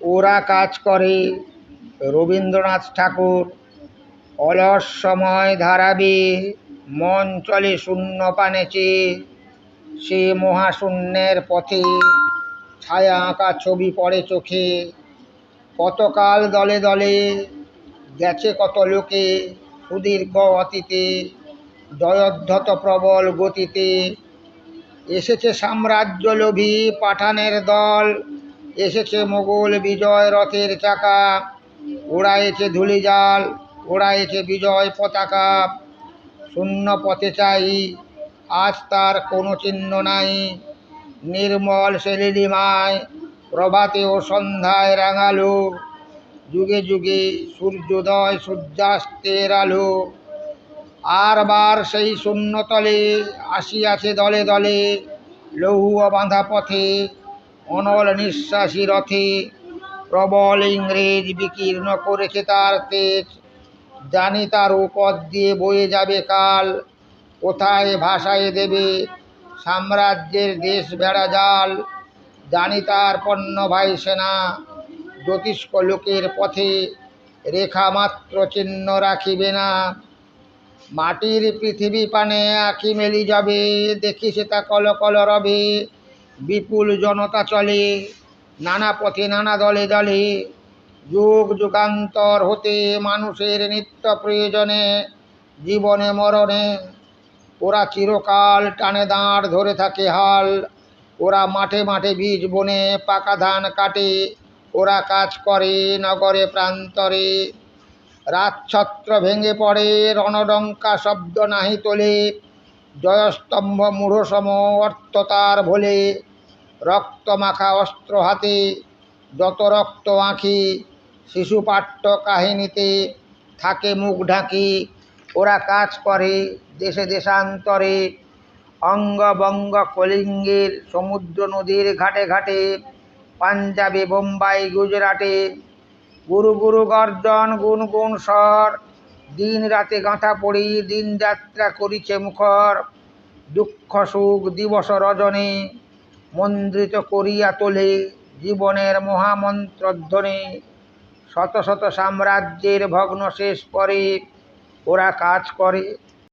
ওরা কাজ করে। রবীন্দ্রনাথ ঠাকুর। অলস সময় ধারাবে, মন চলে শূন্য পানে চেয়ে, সে মহাশূন্যের পথে ছায়া আঁকা ছবি পড়ে চোখে। কতকাল দলে দলে গেছে কত লোকে, সুদীর্ঘ অতীতে জয়োদ্ধত প্রবল গতিতে। এসেছে সাম্রাজ্য লোভী পাঠানের দল, এসেছে মোগল বিজয় রথের চাকা, উড়াইছে ধূলিজাল, উড়াইছে বিজয় পতাকা। শূন্য পথে চাই, আজ তার কোনো চিহ্ন নাই। নির্মল সে নীলিমায় প্রভাতে ও সন্ধ্যায় রাঙালো, যুগে যুগে সূর্যোদয় সূর্যাস্তের আলো। আর বার সেই শূন্যতলে আসিয়াছে দলে দলে, লৌহ বাঁধা পথে অনল নিঃশ্বাসী রথে। প্রবল ইংরেজ বিকীর্ণ করেছে তার তেজ, জানি তার উপর দিয়ে বয়ে যাবে কাল। কোথায় ভাসায় দেবে সাম্রাজ্যের দেশ বেড়া জাল, জানি তার পণ্যবাহী সেনা জ্যোতিষ্ক লোকের পথে রেখা মাত্র চিহ্ন রাখিবে না। মাটির পৃথিবী পানে আঁখি মেলি যাবে, দেখি সেটা কল কল রবে। বিপুল জনতা চলে নানা পথে নানা দলে দলে, যুগ যুগান্তর হতে মানুষের নিত্য প্রয়োজনে জীবনে মরণে। ওরা চিরকাল টানে দাঁড় ধরে থাকে হাল, ওরা মাঠে মাঠে বীজ বনে পাকা ধান কাটে। ওরা কাজ করে নগরে প্রান্তরে, রাজছত্র ভেঙে পড়ে রণডঙ্কা শব্দ নাহি তোলে। জয়স্তম্ভ মূঢ়সম অর্থ তার ভোলে, রক্ত মাখা অস্ত্র হাতে যত রক্ত আঁখি, শিশু পাঠ্য কাহিনীতে থাকে মুখ ঢাকি। ওরা কাজ করে দেশে দেশান্তরে, অঙ্গবঙ্গ কলিঙ্গের সমুদ্র নদীর ঘাটে ঘাটে, পাঞ্জাবে বোম্বাই গুজরাটে। গুরু গুরু গর্জন গুন গুন স্বর, দিন রাতে গাঁথা পড়ি দিন যাত্রা করিছে মুখর। দুঃখ সুখ দিবস রজনী মন্দ্রিত করিয়া তোলে জীবনের মহামন্ত্রধ্বনি। শত শত সাম্রাজ্যের ভগ্ন শেষ করে ওরা কাজ করে